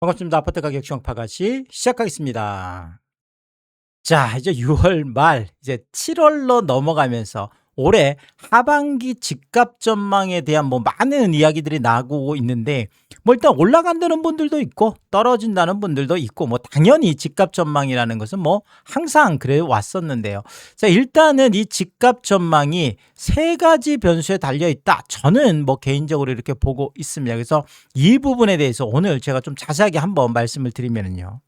반갑습니다. 아파트 가격 정파가시 시작하겠습니다. 자, 이제 6월 말, 이제 7월로 넘어가면서 올해 하반기 집값 전망에 대한 많은 이야기들이 나오고 있는데, 일단 올라간다는 분들도 있고 떨어진다는 분들도 있고, 당연히 집값 전망이라는 것은 항상 그래 왔었는데요. 자, 일단은 이 집값 전망이 세 가지 변수에 달려 있다. 저는 개인적으로 이렇게 보고 있습니다. 그래서 이 부분에 대해서 오늘 제가 좀 자세하게 한번 말씀을 드리면요.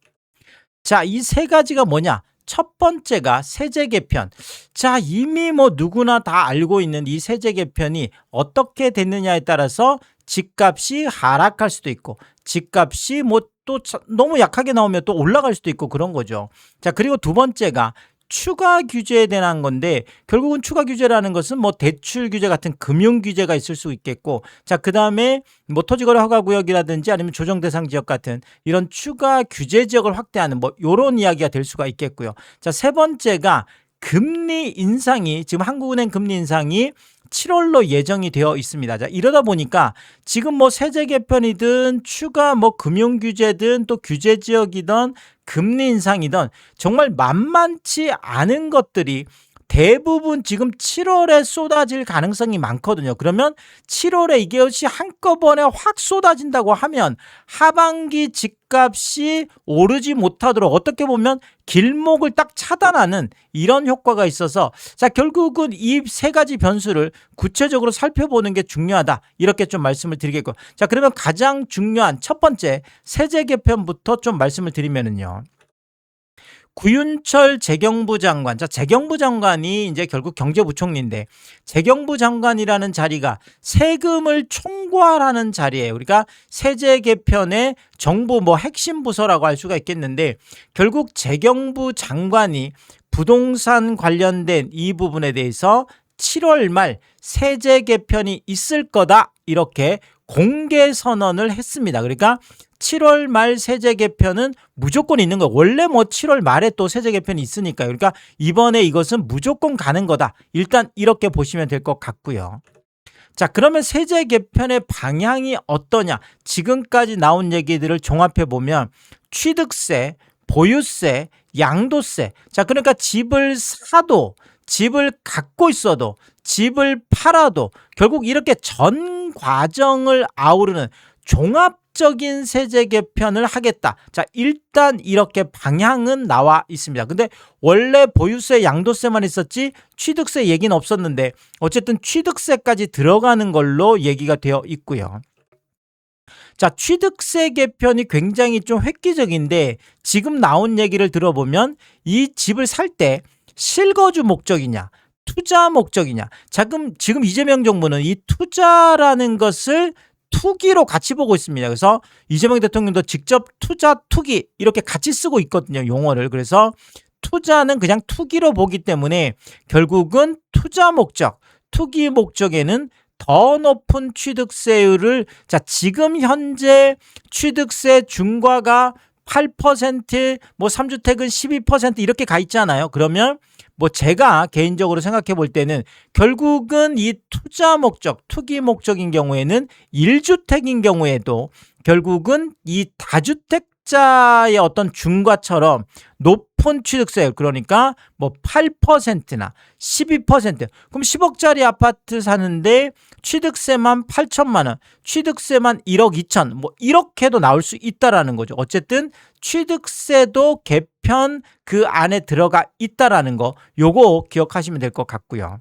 자, 이 세 가지가 뭐냐? 첫 번째가 세제 개편. 자, 이미 누구나 다 알고 있는 이 세제 개편이 어떻게 됐느냐에 따라서 집값이 하락할 수도 있고, 집값이 또 너무 약하게 나오면 또 올라갈 수도 있고 그런 거죠. 자, 그리고 두 번째가 추가 규제에 대한 건데, 결국은 추가 규제라는 것은 대출 규제 같은 금융 규제가 있을 수 있겠고, 자, 그 다음에 토지거래 허가 구역이라든지 아니면 조정 대상 지역 같은 이런 추가 규제 지역을 확대하는 요런 이야기가 될 수가 있겠고요. 자, 세 번째가 금리 인상이, 지금 한국은행 금리 인상이 7월로 예정이 되어 있습니다. 자, 이러다 보니까 지금 세제 개편이든 추가 금융 규제든 또 규제 지역이든 금리 인상이든 정말 만만치 않은 것들이 대부분 지금 7월에 쏟아질 가능성이 많거든요. 그러면 7월에 이것이 한꺼번에 확 쏟아진다고 하면 하반기 집값이 오르지 못하도록 어떻게 보면 길목을 딱 차단하는 이런 효과가 있어서, 자, 결국은 이 세 가지 변수를 구체적으로 살펴보는 게 중요하다. 이렇게 좀 말씀을 드리겠고. 자, 그러면 가장 중요한 첫 번째 세제 개편부터 좀 말씀을 드리면은요. 구윤철 재경부 장관. 자, 재경부 장관이 이제 결국 경제부총리인데, 재경부 장관이라는 자리가 세금을 총괄하는 자리예요. 우리가 세제 개편의 정부 핵심 부서라고 할 수가 있겠는데, 결국 재경부 장관이 부동산 관련된 이 부분에 대해서 7월 말 세제 개편이 있을 거다, 이렇게 공개 선언을 했습니다. 그러니까 7월 말 세제 개편은 무조건 있는 거예요. 원래 7월 말에 또 세제 개편이 있으니까요. 그러니까 이번에 이것은 무조건 가는 거다. 일단 이렇게 보시면 될 것 같고요. 자, 그러면 세제 개편의 방향이 어떠냐? 지금까지 나온 얘기들을 종합해 보면 취득세, 보유세, 양도세. 자, 그러니까 집을 사도, 집을 갖고 있어도, 집을 팔아도 결국 이렇게 전 과정을 아우르는 종합적인 세제 개편을 하겠다. 자, 일단 이렇게 방향은 나와 있습니다. 근데 원래 보유세, 양도세만 있었지 취득세 얘기는 없었는데, 어쨌든 취득세까지 들어가는 걸로 얘기가 되어 있고요. 자, 취득세 개편이 굉장히 좀 획기적인데, 지금 나온 얘기를 들어보면 이 집을 살 때 실거주 목적이냐, 투자 목적이냐. 지금 이재명 정부는 이 투자라는 것을 투기로 같이 보고 있습니다. 그래서 이재명 대통령도 직접 투자, 투기 이렇게 같이 쓰고 있거든요, 용어를. 그래서 투자는 그냥 투기로 보기 때문에 결국은 투자 목적, 투기 목적에는 더 높은 취득세율을, 자, 지금 현재 취득세 중과가 8%, 3주택은 12% 이렇게 가 있잖아요. 그러면 제가 개인적으로 생각해 볼 때는 결국은 이 투자 목적, 투기 목적인 경우에는 1주택인 경우에도 결국은 이 다주택자의 어떤 중과처럼 높은 취득세율, 그러니까 8%나 12%, 그럼 10억짜리 아파트 사는데 취득세만 8천만 원, 취득세만 1억 2천, 이렇게도 나올 수 있다라는 거죠. 어쨌든 취득세도 개편 그 안에 들어가 있다라는 거, 요거 기억하시면 될 것 같고요.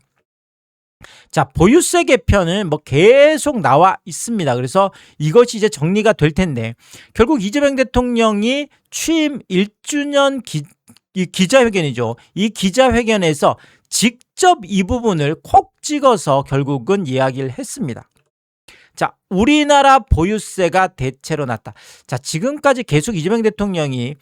자, 보유세 개편은 계속 나와 있습니다. 그래서 이것이 이제 정리가 될 텐데, 결국 이재명 대통령이 취임 1주년 기자회견이죠. 이 기자회견에서 직접 이 부분을 콕 찍어서 결국은 이야기를 했습니다. 자, 우리나라 보유세가 대체로 낮다. 자, 지금까지 계속 이재명 대통령이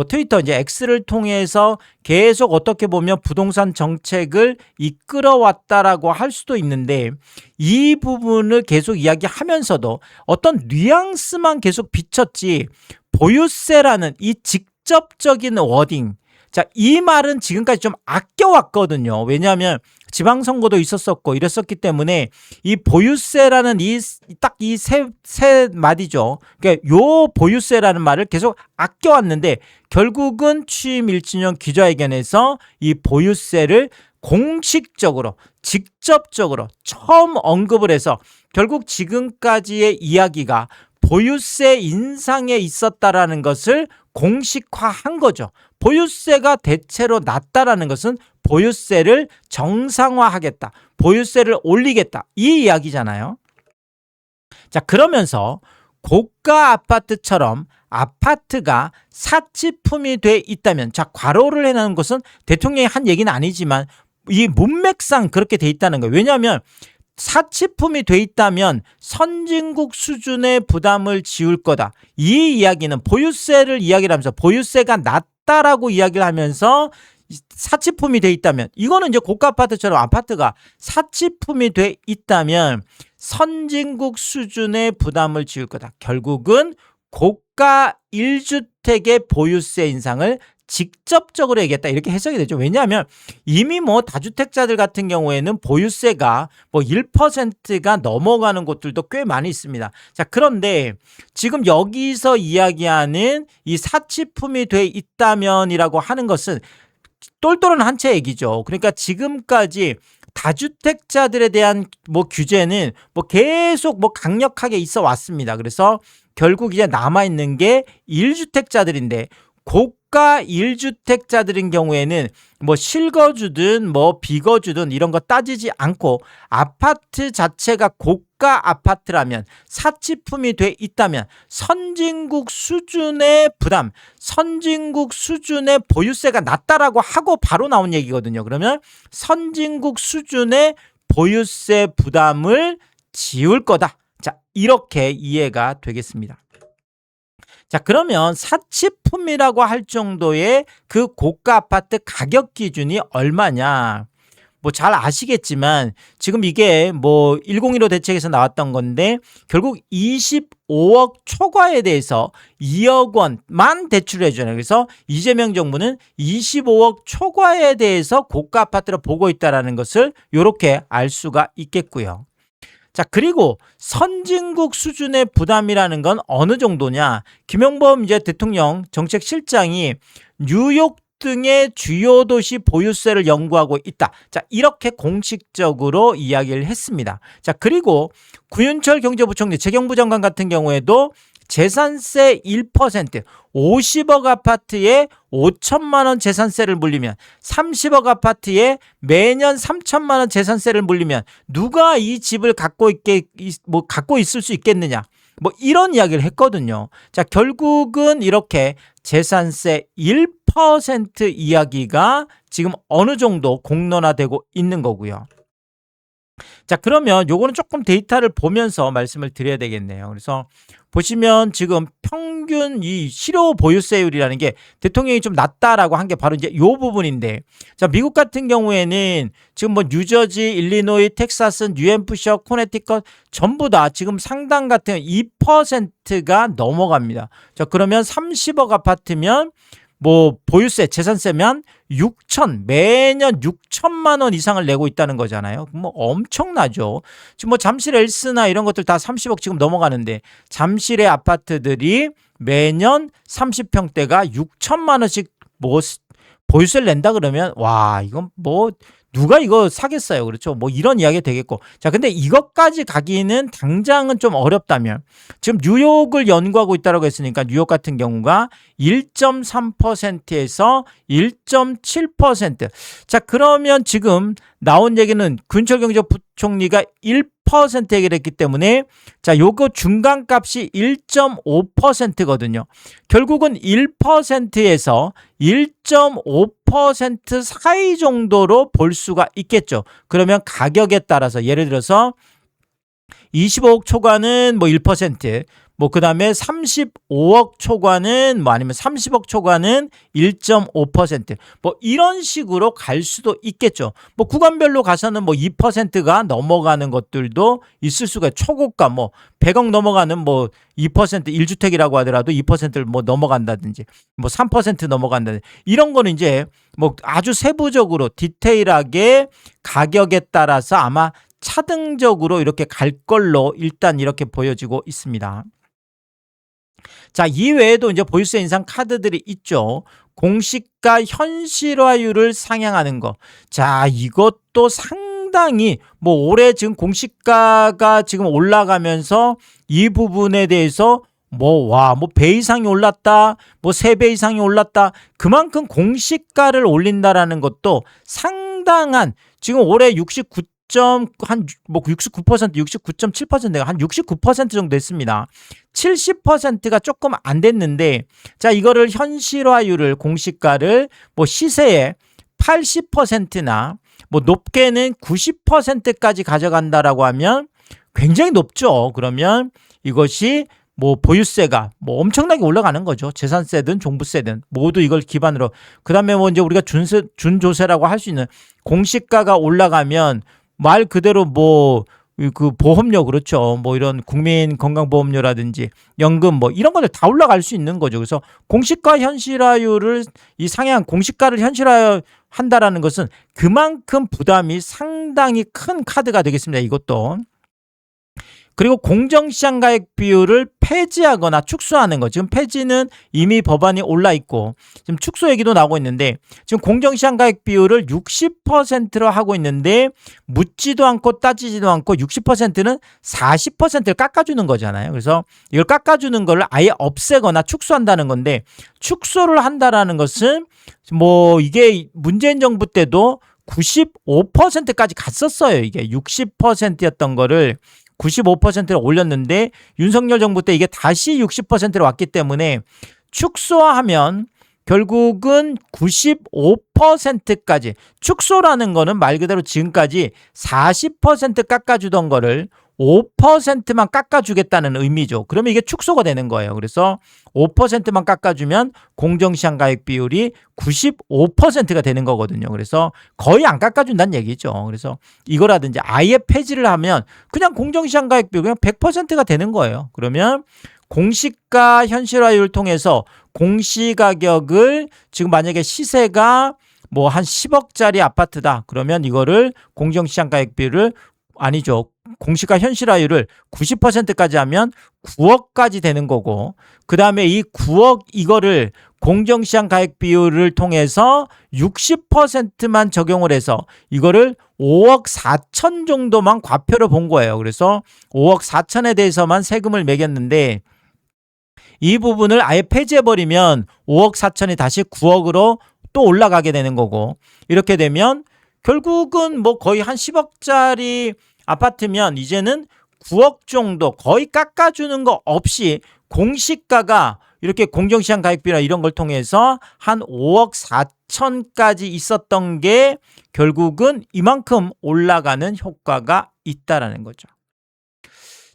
트위터 이제 X를 통해서 계속 어떻게 보면 부동산 정책을 이끌어왔다라고 할 수도 있는데, 이 부분을 계속 이야기하면서도 어떤 뉘앙스만 계속 비쳤지, 보유세라는 이 직접적인 워딩, 자, 이 말은 지금까지 좀 아껴왔거든요. 왜냐하면 지방선거도 있었었고 이랬었기 때문에 이 보유세라는 딱 이 세 마디죠. 그러니까 요 보유세라는 말을 계속 아껴왔는데 결국은 취임 1주년 기자회견에서 이 보유세를 공식적으로 직접적으로 처음 언급을 해서 결국 지금까지의 이야기가 보유세 인상에 있었다라는 것을 공식화한 거죠. 보유세가 대체로 낮다라는 것은 보유세를 정상화하겠다. 보유세를 올리겠다. 이 이야기잖아요. 자, 그러면서 고가 아파트처럼 아파트가 사치품이 돼 있다면, 자, 괄호를 해놓은 것은 대통령이 한 얘기는 아니지만 이 문맥상 그렇게 돼 있다는 거예요. 왜냐하면 사치품이 돼 있다면 선진국 수준의 부담을 지울 거다. 이 이야기는 보유세를 이야기를 하면서 보유세가 낮다라고 이야기를 하면서 사치품이 돼 있다면, 이거는 이제 고가 아파트처럼 아파트가 사치품이 돼 있다면 선진국 수준의 부담을 지울 거다. 결국은 고가 1주택의 보유세 인상을 직접적으로 얘기했다, 이렇게 해석이 되죠. 왜냐하면 이미 뭐 다주택자들 같은 경우에는 보유세가 뭐 1%가 넘어가는 곳들도 꽤 많이 있습니다. 자, 그런데 지금 여기서 이야기하는 이 사치품이 돼 있다면이라고 하는 것은 똘똘한 한 채 얘기죠. 그러니까 지금까지 다주택자들에 대한 뭐 규제는 뭐 계속 뭐 강력하게 있어 왔습니다. 그래서 결국 이제 남아있는 게 1주택자들인데, 고가 1주택자들인 경우에는 뭐 실거주든 뭐 비거주든 이런 거 따지지 않고 아파트 자체가 고가 아파트라면, 사치품이 돼 있다면 선진국 수준의 부담, 선진국 수준의 보유세가 낮다라고 하고 바로 나온 얘기거든요. 그러면 선진국 수준의 보유세 부담을 지울 거다. 자, 이렇게 이해가 되겠습니다. 자, 그러면 사치품이라고 할 정도의 그 고가 아파트 가격 기준이 얼마냐? 뭐 잘 아시겠지만 지금 이게 뭐 1015 대책에서 나왔던 건데 결국 25억 초과에 대해서 2억 원만 대출을 해주잖아요. 그래서 이재명 정부는 25억 초과에 대해서 고가 아파트로 보고 있다는 것을 이렇게 알 수가 있겠고요. 자, 그리고 선진국 수준의 부담이라는 건 어느 정도냐? 김용범 이제 대통령 정책실장이 뉴욕 등의 주요 도시 보유세를 연구하고 있다. 자, 이렇게 공식적으로 이야기를 했습니다. 자, 그리고 구윤철 경제부총리, 재경부 장관 같은 경우에도 재산세 1%, 50억 아파트에 5천만 원 재산세를 물리면, 30억 아파트에 매년 3천만 원 재산세를 물리면 누가 이 집을 갖고 있을 수 있겠느냐? 뭐 이런 이야기를 했거든요. 자, 결국은 이렇게 재산세 1% 이야기가 지금 어느 정도 공론화되고 있는 거고요. 자, 그러면 요거는 조금 데이터를 보면서 말씀을 드려야 되겠네요. 그래서 보시면 지금 평균 이 실효 보유세율이라는 게 대통령이 좀 낮다라고 한 게 바로 이제 요 부분인데, 자, 미국 같은 경우에는 지금 뭐 뉴저지, 일리노이, 텍사스, 뉴햄프셔, 코네티컷 전부 다 지금 상당 같은 2%가 넘어갑니다. 자, 그러면 30억 아파트면 뭐 보유세, 재산세면 매년 6천만 원 이상을 내고 있다는 거잖아요. 뭐 엄청나죠. 지금 뭐 잠실 엘스나 이런 것들 다 30억 지금 넘어가는데 잠실의 아파트들이 매년 30평대가 6천만 원씩 뭐 보유세를 낸다 그러면 와, 이건 뭐 누가 이거 사겠어요. 그렇죠. 뭐 이런 이야기가 되겠고. 자, 근데 이것까지 가기는 당장은 좀 어렵다면, 지금 뉴욕을 연구하고 있다고 했으니까 뉴욕 같은 경우가 1.3%에서 1.7%. 자, 그러면 지금 나온 얘기는 구윤철 경제부총리가 1% 얘기를 했기 때문에, 자, 요거 중간값이 1.5%거든요. 결국은 1%에서 1.5% 사이 정도로 볼 수가 있겠죠. 그러면 가격에 따라서 예를 들어서 25억 초과는 뭐 1%, 뭐 그다음에 35억 초과는 뭐 아니면 30억 초과는 1.5%. 뭐 이런 식으로 갈 수도 있겠죠. 뭐 구간별로 가서는 뭐 2%가 넘어가는 것들도 있을 수가 있고, 초고가 뭐 100억 넘어가는 뭐 2% 1주택이라고 하더라도 2%를 뭐 넘어간다든지 뭐 3% 넘어간다든지 이런 거는 이제 뭐 아주 세부적으로 디테일하게 가격에 따라서 아마 차등적으로 이렇게 갈 걸로 일단 이렇게 보여지고 있습니다. 자, 이외에도 이제 보유세 인상 카드들이 있죠. 공시가 현실화율을 상향하는 거. 자, 이것도 상당히 뭐 올해 지금 공시가가 지금 올라가면서 이 부분에 대해서 뭐 배 이상이 올랐다, 뭐 3배 이상이 올랐다. 그만큼 공시가를 올린다라는 것도 상당한 지금 올해 69.7%가 한 69% 정도 됐습니다. 70%가 조금 안 됐는데, 자, 이거를 현실화율을 공시가를 뭐 시세의 80%나 뭐 높게는 90%까지 가져간다라고 하면 굉장히 높죠. 그러면 이것이 뭐 보유세가 뭐 엄청나게 올라가는 거죠. 재산세든 종부세든 모두 이걸 기반으로. 그다음에 뭐 이제 우리가 준조세라고 할 수 있는 공시가가 올라가면 말 그대로 뭐 그 보험료, 그렇죠. 뭐 이런 국민건강보험료라든지 연금 뭐 이런 것들 다 올라갈 수 있는 거죠. 그래서 공시가 현실화율을 이 상향 공시가를 현실화한다라는 것은 그만큼 부담이 상당히 큰 카드가 되겠습니다. 이것도. 그리고 공정시장 가액 비율을 폐지하거나 축소하는 거. 지금 폐지는 이미 법안이 올라 있고 지금 축소 얘기도 나오고 있는데, 지금 공정시장 가액 비율을 60%로 하고 있는데 묻지도 않고 따지지도 않고 60%는 40%를 깎아주는 거잖아요. 그래서 이걸 깎아주는 걸 아예 없애거나 축소한다는 건데, 축소를 한다라는 것은 뭐 이게 문재인 정부 때도 95%까지 갔었어요. 이게 60%였던 거를 95%로 올렸는데 윤석열 정부 때 이게 다시 60%로 왔기 때문에 축소하면 결국은 95%까지, 축소라는 거는 말 그대로 지금까지 40% 깎아주던 거를 5%만 깎아주겠다는 의미죠. 그러면 이게 축소가 되는 거예요. 그래서 5%만 깎아주면 공정시장 가액 비율이 95%가 되는 거거든요. 그래서 거의 안 깎아준다는 얘기죠. 그래서 이거라든지 아예 폐지를 하면 그냥 공정시장 가액 비율 그냥 100%가 되는 거예요. 그러면 공시가 현실화율을 통해서 공시가격을 지금 만약에 시세가 뭐 한 10억짜리 아파트다. 그러면 이거를 공정시장 가액 비율을 아니죠. 공시가 현실화율을 90%까지 하면 9억까지 되는 거고, 그 다음에 이 9억 이거를 공정시장 가액 비율을 통해서 60%만 적용을 해서 이거를 5억 4천 정도만 과표로 본 거예요. 그래서 5억 4천에 대해서만 세금을 매겼는데 이 부분을 아예 폐지해버리면 5억 4천이 다시 9억으로 또 올라가게 되는 거고, 이렇게 되면 결국은 뭐 거의 한 10억짜리 아파트면 이제는 9억 정도 거의 깎아주는 거 없이 공시가가 이렇게 공정시장 가액비나 이런 걸 통해서 한 5억 4천까지 있었던 게 결국은 이만큼 올라가는 효과가 있다라는 거죠.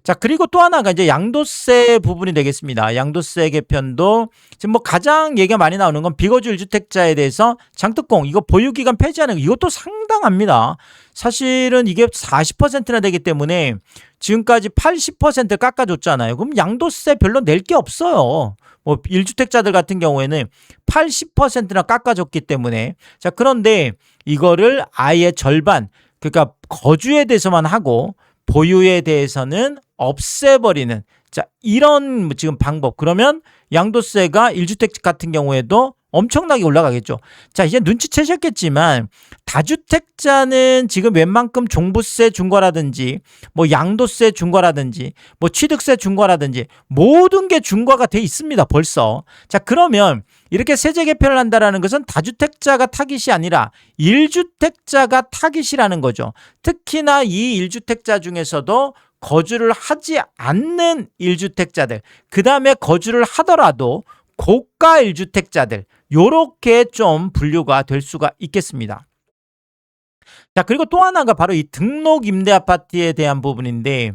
자, 그리고 또 하나가 이제 양도세 부분이 되겠습니다. 양도세 개편도 지금 뭐 가장 얘기가 많이 나오는 건 비거주 1주택자에 대해서 장특공 이거 보유기간 폐지하는 거, 이것도 상당합니다. 사실은 이게 40%나 되기 때문에 지금까지 80% 깎아줬잖아요. 그럼 양도세 별로 낼 게 없어요. 뭐 1주택자들 같은 경우에는 80%나 깎아줬기 때문에. 자, 그런데 이거를 아예 절반, 그러니까 거주에 대해서만 하고 보유에 대해서는 없애버리는, 자, 이런 지금 방법. 그러면 양도세가 1주택 같은 경우에도 엄청나게 올라가겠죠. 자, 이제 눈치채셨겠지만 다주택자는 지금 웬만큼 종부세 준 거라든지 뭐 양도세 준 거라든지 뭐 취득세 준 거라든지 모든 게 중과가 돼 있습니다. 벌써. 자, 그러면 이렇게 세제 개편을 한다라는 것은 다주택자가 타깃이 아니라 1주택자가 타깃이라는 거죠. 특히나 이 1주택자 중에서도 거주를 하지 않는 1주택자들, 그 다음에 거주를 하더라도 고가 1주택자들, 요렇게 좀 분류가 될 수가 있겠습니다. 자, 그리고 또 하나가 바로 이 등록 임대 아파트에 대한 부분인데,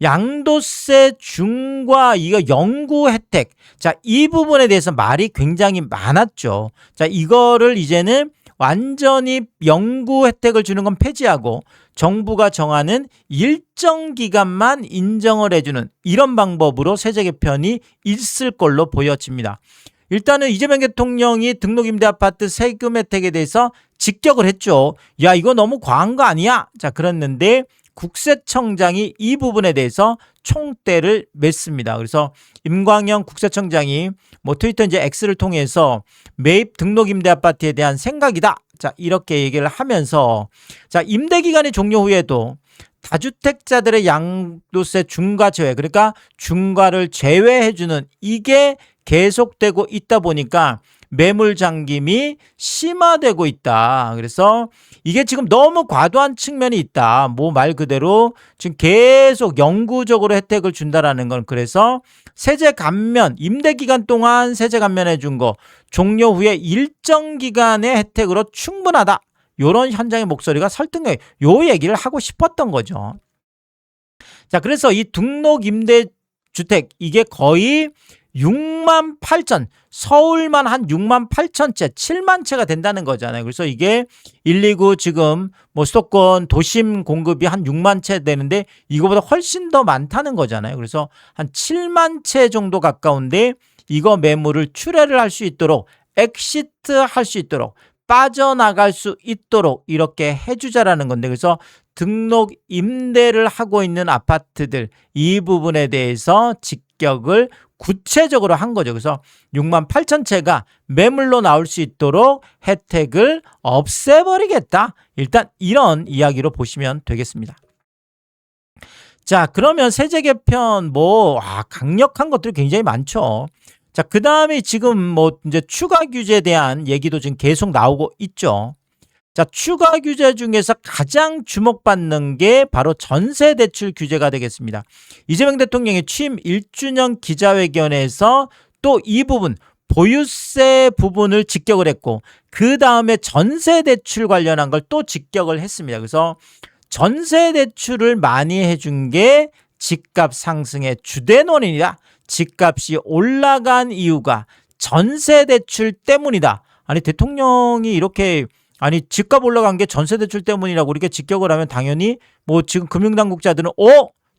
양도세 중과 이거 영구 혜택. 자, 이 부분에 대해서 말이 굉장히 많았죠. 자, 이거를 이제는 완전히 영구 혜택을 주는 건 폐지하고 정부가 정하는 일정 기간만 인정을 해주는 이런 방법으로 세제 개편이 있을 걸로 보여집니다. 일단은 이재명 대통령이 등록임대아파트 세금 혜택에 대해서 직격을 했죠. 야, 이거 너무 과한 거 아니야? 자, 그랬는데 국세청장이 이 부분에 대해서 총대를 맸습니다. 그래서 임광영 국세청장이 뭐 트위터 이제 X를 통해서 매입 등록임대 아파트에 대한 생각이다. 자, 이렇게 얘기를 하면서 자, 임대 기간이 종료 후에도 다주택자들의 양도세 중과 제외, 그러니까 중과를 제외해주는 이게 계속되고 있다 보니까 매물 잠김이 심화되고 있다. 그래서 이게 지금 너무 과도한 측면이 있다. 뭐 말 그대로 지금 계속 영구적으로 혜택을 준다라는 건 그래서 세제 감면, 임대 기간 동안 세제 감면해 준 거 종료 후에 일정 기간의 혜택으로 충분하다. 이런 현장의 목소리가 설득력, 요 얘기를 하고 싶었던 거죠. 자, 그래서 이 등록 임대 주택 이게 거의 6만 8천, 서울만 한 6만 8천 채, 7만 채가 된다는 거잖아요. 그래서 이게 129 지금 뭐 수도권 도심 공급이 한 6만 채 되는데 이거보다 훨씬 더 많다는 거잖아요. 그래서 한 7만 채 정도 가까운데 이거 매물을 출회를 할 수 있도록 엑시트 할 수 있도록 빠져나갈 수 있도록 이렇게 해주자라는 건데 그래서 등록 임대를 하고 있는 아파트들 이 부분에 대해서 직격을 구체적으로 한 거죠. 그래서 6만 8천 채가 매물로 나올 수 있도록 혜택을 없애버리겠다. 일단 이런 이야기로 보시면 되겠습니다. 자, 그러면 세제 개편 강력한 것들이 굉장히 많죠. 자, 그 다음에 지금 뭐 이제 추가 규제에 대한 얘기도 지금 계속 나오고 있죠. 자, 추가 규제 중에서 가장 주목받는 게 바로 전세 대출 규제가 되겠습니다. 이재명 대통령의 취임 1주년 기자회견에서 또 이 부분 보유세 부분을 직격을 했고 그 다음에 전세 대출 관련한 걸 또 직격을 했습니다. 그래서 전세 대출을 많이 해준 게 집값 상승의 주된 원인이다. 집값이 올라간 이유가 전세 대출 때문이다. 아니 대통령이 이렇게 집값 올라간 게 전세 대출 때문이라고 이렇게 직격을 하면 당연히 뭐 지금 금융당국자들은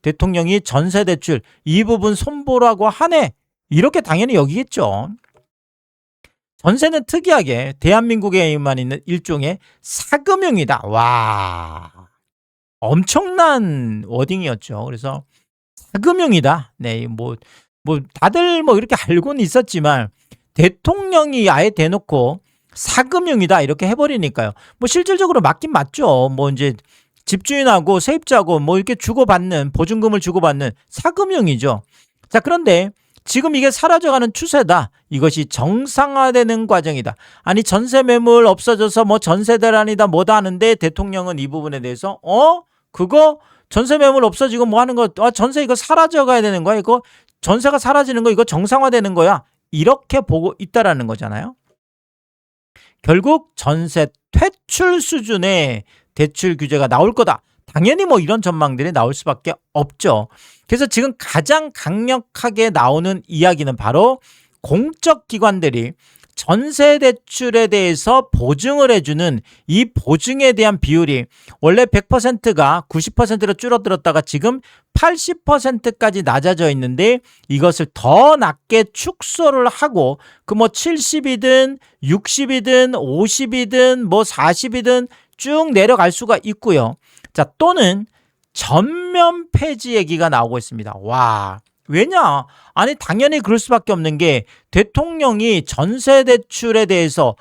대통령이 전세 대출 이 부분 손보라고 하네. 이렇게 당연히 여기겠죠. 전세는 특이하게 대한민국에만 있는 일종의 사금융이다. 와, 엄청난 워딩이었죠. 그래서 사금융이다. 네, 뭐 다들 뭐 이렇게 알고는 있었지만 대통령이 아예 대놓고 사금융이다 이렇게 해버리니까요. 뭐 실질적으로 맞긴 맞죠. 뭐 이제 집주인하고 세입자하고 뭐 이렇게 주고받는 보증금을 주고받는 사금융이죠. 자, 그런데 지금 이게 사라져가는 추세다. 이것이 정상화되는 과정이다. 아니 전세 매물 없어져서 뭐 전세 대란이다 뭐다 하는데 대통령은 이 부분에 대해서 그거 전세 매물 없어지고 뭐 하는 거 전세 이거 사라져가야 되는 거야. 이거 전세가 사라지는 거 이거 정상화되는 거야. 이렇게 보고 있다라는 거잖아요. 결국 전세 퇴출 수준의 대출 규제가 나올 거다. 당연히 뭐 이런 전망들이 나올 수밖에 없죠. 그래서 지금 가장 강력하게 나오는 이야기는 바로 공적 기관들이 전세 대출에 대해서 보증을 해주는 이 보증에 대한 비율이 원래 100%가 90%로 줄어들었다가 지금 80%까지 낮아져 있는데 이것을 더 낮게 축소를 하고 그 뭐 70이든 60이든 50이든 뭐 40이든 쭉 내려갈 수가 있고요. 자, 또는 전면 폐지 얘기가 나오고 있습니다. 와, 왜냐? 아니 당연히 그럴 수밖에 없는 게 대통령이 전세 대출에 대해서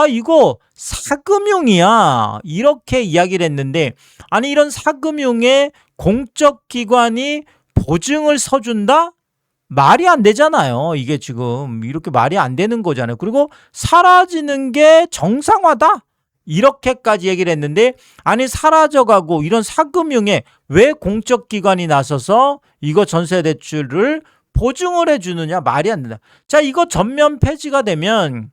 이거 사금융이야 이렇게 이야기를 했는데 아니 이런 사금융에 공적 기관이 보증을 서준다? 말이 안 되잖아요. 이게 지금 이렇게 말이 안 되는 거잖아요. 그리고 사라지는 게 정상화다? 이렇게까지 얘기를 했는데 아니 사라져가고 이런 사금융에 왜 공적 기관이 나서서 이거 전세 대출을 보증을 해주느냐 말이 안 된다. 자, 이거 전면 폐지가 되면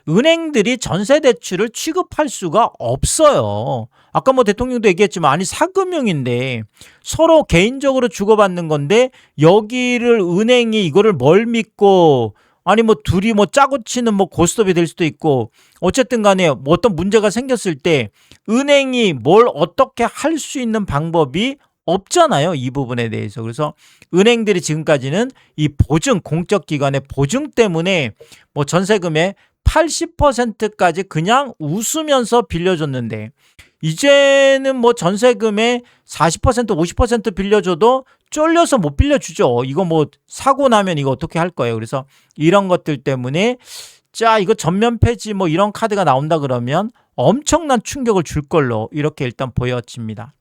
은행들이 전세 대출을 취급할 수가 없어요. 아까 뭐 대통령도 얘기했지만 아니 사금융인데 서로 개인적으로 주고받는 건데 여기를 은행이 이거를 뭘 믿고 아니 뭐 둘이 뭐 짜고 치는 뭐 고스톱이 될 수도 있고 어쨌든 간에 뭐 어떤 문제가 생겼을 때 은행이 뭘 어떻게 할 수 있는 방법이 없잖아요. 이 부분에 대해서. 그래서 은행들이 지금까지는 이 보증, 공적 기관의 보증 때문에 뭐 전세금의 80%까지 그냥 웃으면서 빌려줬는데 이제는 뭐 전세금의 40%, 50% 빌려줘도 쫄려서 못 빌려주죠. 이거 뭐 사고 나면 이거 어떻게 할 거예요. 그래서 이런 것들 때문에 자, 이거 전면 폐지 뭐 이런 카드가 나온다 그러면 엄청난 충격을 줄 걸로 이렇게 일단 보여집니다.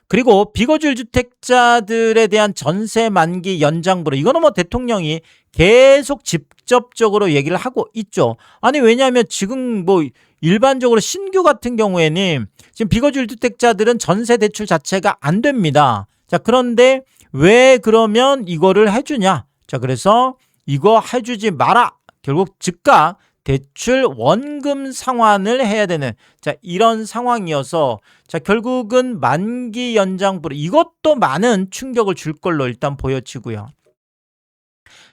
그리고 비거주일 주택자들에 대한 전세 만기 연장부로 이거는 뭐 대통령이 계속 직접적으로 얘기를 하고 있죠. 아니 왜냐하면 지금 뭐 일반적으로 신규 같은 경우에는 지금 비거주일 주택자들은 전세 대출 자체가 안 됩니다. 자, 그런데 왜 그러면 이거를 해주냐? 자, 그래서 이거 해주지 마라. 결국 즉각 대출 원금 상환을 해야 되는 자 이런 상황이어서 자 결국은 만기 연장부로 이것도 많은 충격을 줄 걸로 일단 보여지고요.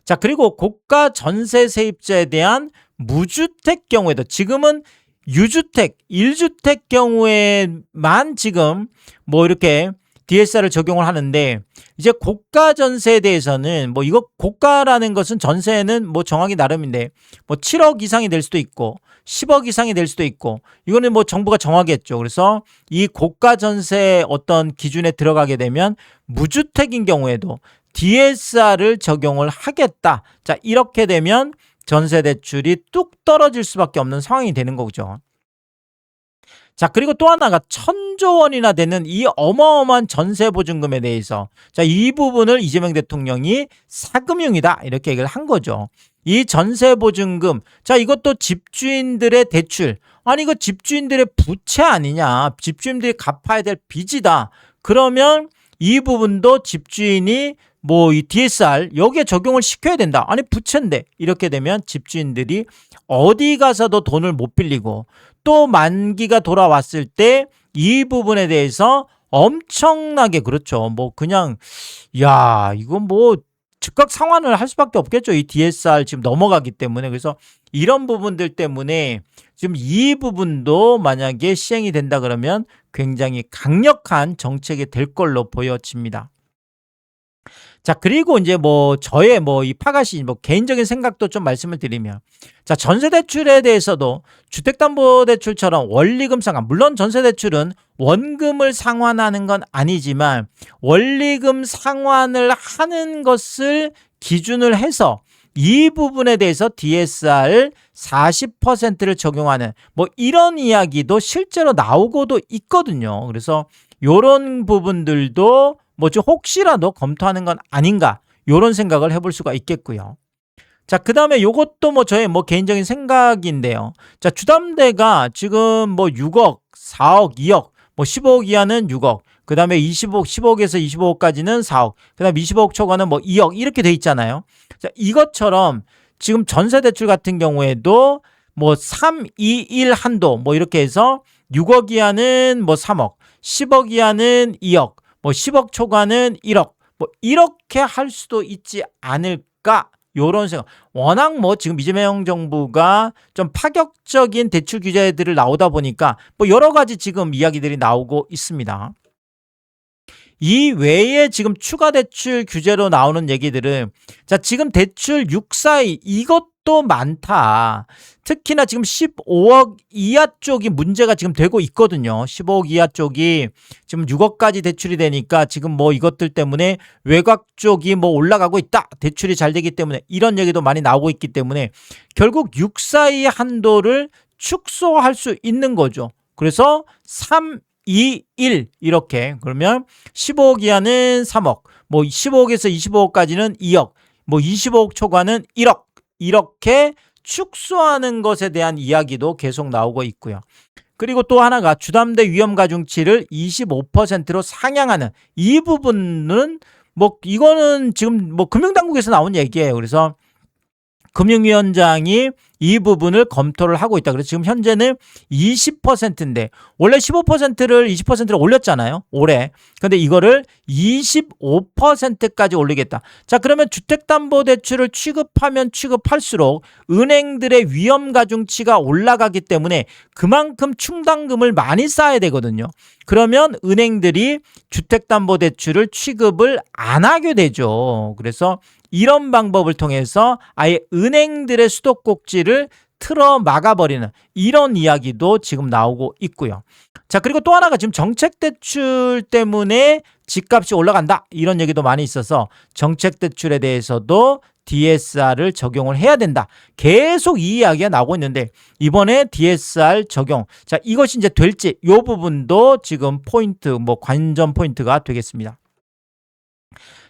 자 그리고 고가 전세 세입자에 대한 무주택 경우에도 지금은 유주택, 1주택 경우에만 지금 뭐 이렇게 DSR을 적용을 하는데 이제 고가 전세에 대해서는 뭐 이거 고가라는 것은 전세는 뭐 정하기 나름인데 뭐 7억 이상이 될 수도 있고 10억 이상이 될 수도 있고 이거는 뭐 정부가 정하겠죠. 그래서 이 고가 전세 어떤 기준에 들어가게 되면 무주택인 경우에도 DSR을 적용을 하겠다. 자 이렇게 되면 전세 대출이 뚝 떨어질 수밖에 없는 상황이 되는 거죠. 자 그리고 또 하나가 1,000조 원이나 되는 이 어마어마한 전세보증금에 대해서 자 이 부분을 이재명 대통령이 사금융이다 이렇게 얘기를 한 거죠. 이 전세보증금 자 이것도 집주인들의 대출 아니 이거 집주인들의 부채 아니냐 집주인들이 갚아야 될 빚이다. 그러면 이 부분도 집주인이 뭐 이 DSR 여기에 적용을 시켜야 된다. 아니 부채인데 이렇게 되면 집주인들이 어디 가서도 돈을 못 빌리고 또 만기가 돌아왔을 때 이 부분에 대해서 엄청나게 그렇죠. 뭐 그냥 야 이건 뭐 즉각 상환을 할 수밖에 없겠죠. 이 DSR 지금 넘어가기 때문에 그래서 이런 부분들 때문에 지금 이 부분도 만약에 시행이 된다 그러면 굉장히 강력한 정책이 될 걸로 보여집니다. 자 그리고 이제 뭐 저의 뭐 이 파가시 뭐 개인적인 생각도 좀 말씀을 드리면 자 전세대출에 대해서도 주택담보대출처럼 원리금 상환 물론 전세대출은 원금을 상환하는 건 아니지만 원리금 상환을 하는 것을 기준을 해서 이 부분에 대해서 DSR 40%를 적용하는 뭐 이런 이야기도 실제로 나오고도 있거든요. 그래서 이런 부분들도 뭐 좀 혹시라도 검토하는 건 아닌가 이런 생각을 해볼 수가 있겠고요. 자, 그 다음에 요것도 뭐 저의 뭐 개인적인 생각인데요. 자, 주담대가 지금 뭐 6억, 4억, 2억, 뭐 15억 이하는 6억, 그 다음에 15억에서 25억까지는 4억, 그 다음에 25억 초과는 뭐 2억 이렇게 돼 있잖아요. 자, 이것처럼 지금 전세대출 같은 경우에도 뭐 3, 2, 1 한도 뭐 이렇게 해서 6억 이하는 뭐 3억, 10억 이하는 2억, 뭐 10억 초과는 1억 뭐 이렇게 할 수도 있지 않을까 요런 생각. 워낙 뭐 지금 이재명 정부가 좀 파격적인 대출 규제들을 나오다 보니까 뭐 여러 가지 지금 이야기들이 나오고 있습니다. 이 외에 지금 추가 대출 규제로 나오는 얘기들은 자 지금 대출 642 이것도 많다. 특히나 지금 15억 이하 쪽이 문제가 지금 되고 있거든요. 15억 이하 쪽이 지금 6억까지 대출이 되니까 지금 뭐 이것들 때문에 외곽 쪽이 뭐 올라가고 있다. 대출이 잘 되기 때문에 이런 얘기도 많이 나오고 있기 때문에 결국 642 한도를 축소할 수 있는 거죠. 그래서 3, 2, 1 이렇게 그러면 15억 이하는 3억 뭐 15억에서 25억까지는 2억 뭐 25억 초과는 1억 이렇게 축소하는 것에 대한 이야기도 계속 나오고 있고요. 그리고 또 하나가 주담대 위험가중치를 25%로 상향하는 이 부분은 뭐 이거는 지금 뭐 금융당국에서 나온 얘기예요. 그래서 금융위원장이 이 부분을 검토를 하고 있다. 그래서 지금 현재는 20%인데 원래 15%를 20%를 올렸잖아요. 올해. 근데 이거를 25%까지 올리겠다. 자, 그러면 주택담보대출을 취급하면 취급할수록 은행들의 위험 가중치가 올라가기 때문에 그만큼 충당금을 많이 쌓아야 되거든요. 그러면 은행들이 주택담보대출을 취급을 안 하게 되죠. 그래서 이런 방법을 통해서 아예 은행들의 수도꼭지를 틀어 막아버리는 이런 이야기도 지금 나오고 있고요. 자, 그리고 또 하나가 지금 정책대출 때문에 집값이 올라간다 이런 얘기도 많이 있어서 정책대출에 대해서도 DSR을 적용을 해야 된다. 계속 이 이야기가 나오고 있는데 이번에 DSR 적용. 자, 이것이 이제 될지 이 부분도 지금 포인트, 관전 포인트가 되겠습니다.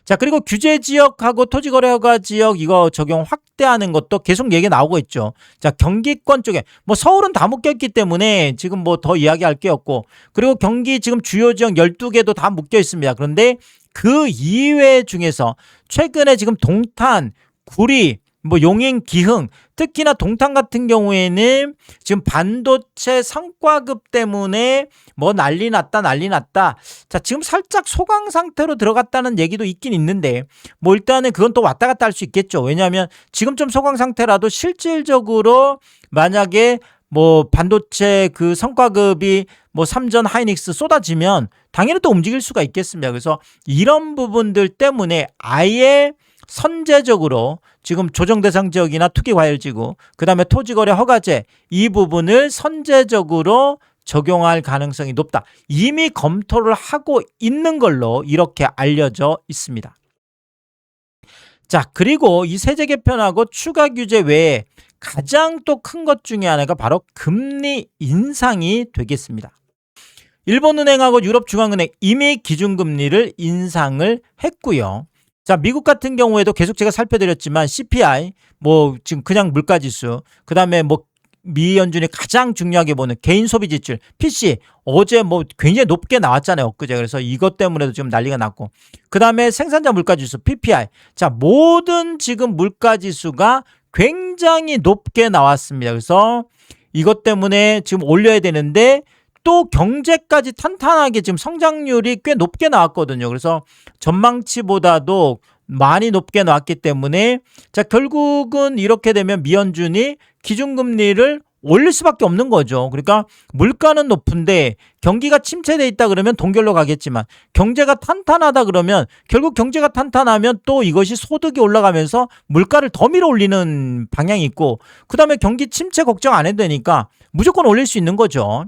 자, 그리고 규제 지역하고 토지거래허가 지역 이거 적용 확대하는 것도 계속 얘기 나오고 있죠. 자, 경기권 쪽에 서울은 다 묶여있기 때문에 지금 더 이야기할 게 없고 그리고 경기 지금 주요 지역 12개도 다 묶여 있습니다. 그런데 그 이외 중에서 최근에 지금 동탄, 구리, 용인, 기흥, 특히나 동탄 같은 경우에는 지금 반도체 성과급 때문에 난리 났다. 자, 지금 살짝 소강 상태로 들어갔다는 얘기도 있긴 있는데 일단은 그건 또 왔다 갔다 할 수 있겠죠. 왜냐하면 지금 좀 소강 상태라도 실질적으로 만약에 반도체 그 성과급이 삼전 하이닉스 쏟아지면 당연히 또 움직일 수가 있겠습니다. 그래서 이런 부분들 때문에 아예 선제적으로 지금 조정대상 지역이나 투기과열지구 그다음에 토지거래 허가제 이 부분을 선제적으로 적용할 가능성이 높다. 이미 검토를 하고 있는 걸로 이렇게 알려져 있습니다. 자, 그리고 이 세제 개편하고 추가 규제 외에 가장 또 큰 것 중에 하나가 바로 금리 인상이 되겠습니다. 일본은행하고 유럽중앙은행 이미 기준금리를 인상을 했고요. 자, 미국 같은 경우에도 계속 제가 살펴드렸지만 CPI, 지금 그냥 물가지수, 그 다음에 미 연준이 가장 중요하게 보는 개인 소비 지출, PC, 어제 굉장히 높게 나왔잖아요, 엊그제. 그래서 이것 때문에도 지금 난리가 났고. 그 다음에 생산자 물가지수, PPI. 자, 모든 지금 물가지수가 굉장히 높게 나왔습니다. 그래서 이것 때문에 지금 올려야 되는데 또 경제까지 탄탄하게 지금 성장률이 꽤 높게 나왔거든요. 그래서 전망치보다도 많이 높게 나왔기 때문에 자, 결국은 이렇게 되면 미연준이 기준금리를 올릴 수밖에 없는 거죠. 그러니까 물가는 높은데 경기가 침체돼 있다 그러면 동결로 가겠지만 경제가 탄탄하다 그러면 결국 경제가 탄탄하면 또 이것이 소득이 올라가면서 물가를 더 밀어 올리는 방향이 있고 그다음에 경기 침체 걱정 안 해도 되니까 무조건 올릴 수 있는 거죠.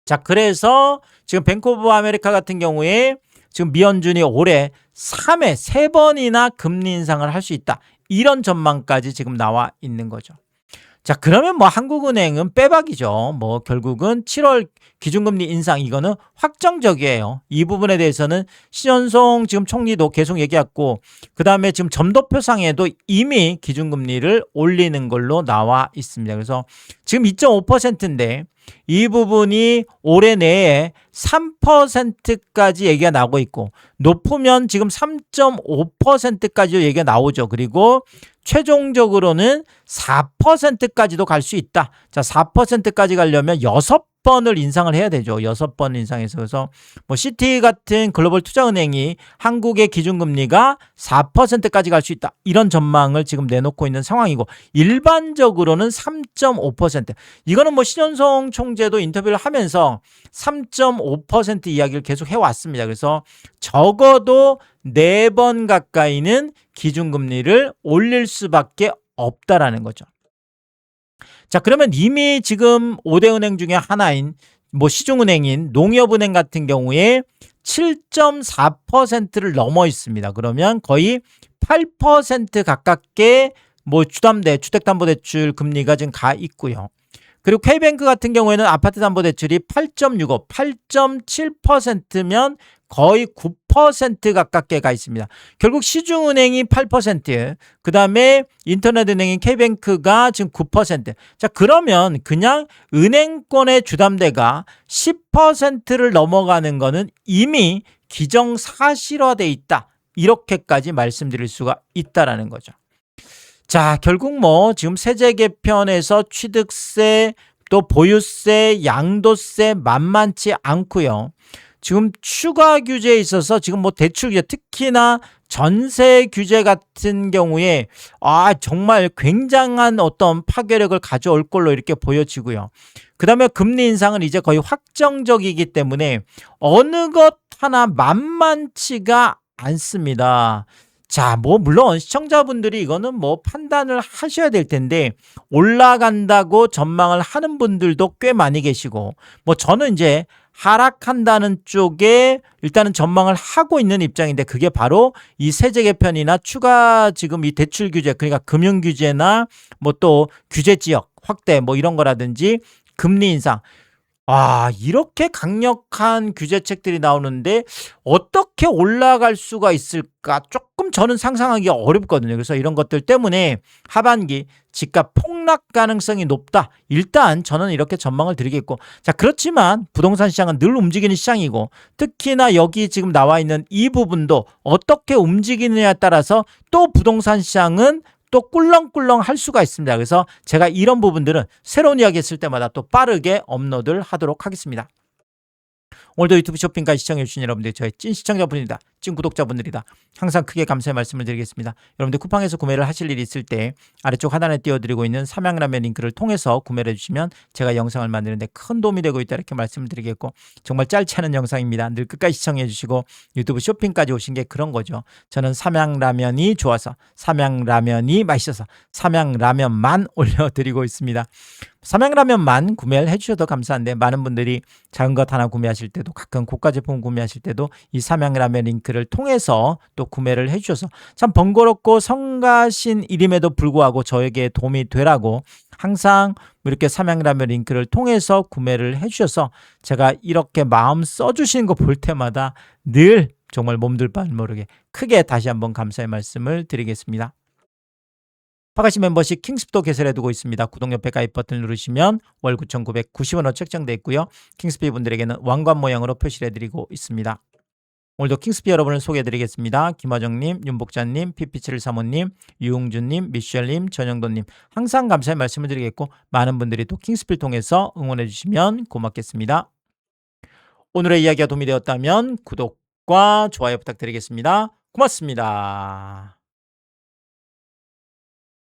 자, 그래서 지금 뱅크 오브 아메리카 같은 경우에 지금 미연준이 올해 3번이나 금리 인상을 할 수 있다. 이런 전망까지 지금 나와 있는 거죠. 자, 그러면 한국은행은 빼박이죠. 결국은 7월 기준금리 인상 이거는 확정적이에요. 이 부분에 대해서는 신현송 지금 총리도 계속 얘기했고 그다음에 지금 점도표상에도 이미 기준금리를 올리는 걸로 나와 있습니다. 그래서 지금 2.5%인데 이 부분이 올해 내에 3%까지 얘기가 나오고 있고 높으면 지금 3.5%까지 얘기가 나오죠. 그리고 최종적으로는 4%까지도 갈 수 있다. 자, 4%까지 가려면 6번을 인상을 해야 되죠. 6번 인상해서. 그래서 시티 같은 글로벌 투자은행이 한국의 기준금리가 4%까지 갈 수 있다. 이런 전망을 지금 내놓고 있는 상황이고 일반적으로는 3.5%. 이거는 신현송 총재도 인터뷰를 하면서 3.5% 이야기를 계속 해왔습니다. 그래서 적어도 4번 가까이는 기준금리를 올릴 수밖에 없다라는 거죠. 자, 그러면 이미 지금 5대 은행 중에 하나인 시중은행인 농협은행 같은 경우에 7.4%를 넘어 있습니다. 그러면 거의 8% 가깝게 주택담보대출 금리가 지금 가 있고요. 그리고 K뱅크 같은 경우에는 아파트담보대출이 8.65, 8.7%면 거의 9% 가깝게 가 있습니다. 결국 시중은행이 8%, 그 다음에 인터넷은행인 K뱅크가 지금 9%. 자, 그러면 그냥 은행권의 주담대가 10%를 넘어가는 거는 이미 기정사실화돼 있다. 이렇게까지 말씀드릴 수가 있다라는 거죠. 자, 결국 뭐 지금 세제 개편에서 취득세 또 보유세, 양도세 만만치 않고요. 지금 추가 규제에 있어서 지금 뭐 대출 규제, 특히나 전세 규제 같은 경우에 정말 굉장한 어떤 파괴력을 가져올 걸로 이렇게 보여지고요. 그다음에 금리 인상은 이제 거의 확정적이기 때문에 어느 것 하나 만만치가 않습니다. 자, 뭐 물론 시청자분들이 이거는 뭐 판단을 하셔야 될 텐데 올라간다고 전망을 하는 분들도 꽤 많이 계시고, 뭐 저는 이제 하락한다는 쪽에 일단은 전망을 하고 있는 입장인데, 그게 바로 이 세제 개편이나 추가 지금 이 대출 규제, 그러니까 금융 규제나 뭐 또 규제 지역 확대 뭐 이런 거라든지 금리 인상, 이렇게 강력한 규제책들이 나오는데 어떻게 올라갈 수가 있을까? 조금 저는 상상하기가 어렵거든요. 그래서 이런 것들 때문에 하반기 집값 폭락 가능성이 높다. 일단 저는 이렇게 전망을 드리겠고. 자, 그렇지만 부동산 시장은 늘 움직이는 시장이고, 특히나 여기 지금 나와 있는 이 부분도 어떻게 움직이느냐에 따라서 또 부동산 시장은 또 꿀렁꿀렁 할 수가 있습니다. 그래서 제가 이런 부분들은 새로운 이야기 있을 때마다 또 빠르게 업로드를 하도록 하겠습니다. 오늘도 유튜브 쇼핑까지 시청해주신 여러분들, 저의 찐 시청자분이다, 찐 구독자분들이다, 항상 크게 감사의 말씀을 드리겠습니다. 여러분들 쿠팡에서 구매를 하실 일이 있을 때 아래쪽 하단에 띄워드리고 있는 삼양라면 링크를 통해서 구매를 해주시면 제가 영상을 만드는데 큰 도움이 되고 있다, 이렇게 말씀을 드리겠고, 정말 짧지 않은 영상입니다. 늘 끝까지 시청해주시고 유튜브 쇼핑까지 오신 게 그런 거죠. 저는 삼양라면이 좋아서, 삼양라면이 맛있어서 삼양라면만 올려드리고 있습니다. 삼양라면만 구매를 해주셔도 감사한데, 많은 분들이 작은 것 하나 구매하실 때도, 가끔 고가 제품 구매하실 때도 이 삼양라면 링크를 통해서 또 구매를 해주셔서 참 번거롭고 성가신 일임에도 불구하고 저에게 도움이 되라고 항상 이렇게 삼양라면 링크를 통해서 구매를 해주셔서 제가 이렇게 마음 써주시는 거 볼 때마다 늘 정말 몸둘 바를 모르게 크게 다시 한번 감사의 말씀을 드리겠습니다. 파가시 멤버십 킹스피도 개설해두고 있습니다. 구독 옆에 가입 버튼을 누르시면 월 9,990원으로 책정되어 있고요. 킹스피 분들에게는 왕관 모양으로 표시를 해드리고 있습니다. 오늘도 킹스피 여러분을 소개해드리겠습니다. 김화정님, 윤복자님, 피피칠 사모님, 유웅준님, 미셸님, 전영돈님, 항상 감사의 말씀을 드리겠고, 많은 분들이 또 킹스피를 통해서 응원해주시면 고맙겠습니다. 오늘의 이야기가 도움이 되었다면 구독과 좋아요 부탁드리겠습니다. 고맙습니다.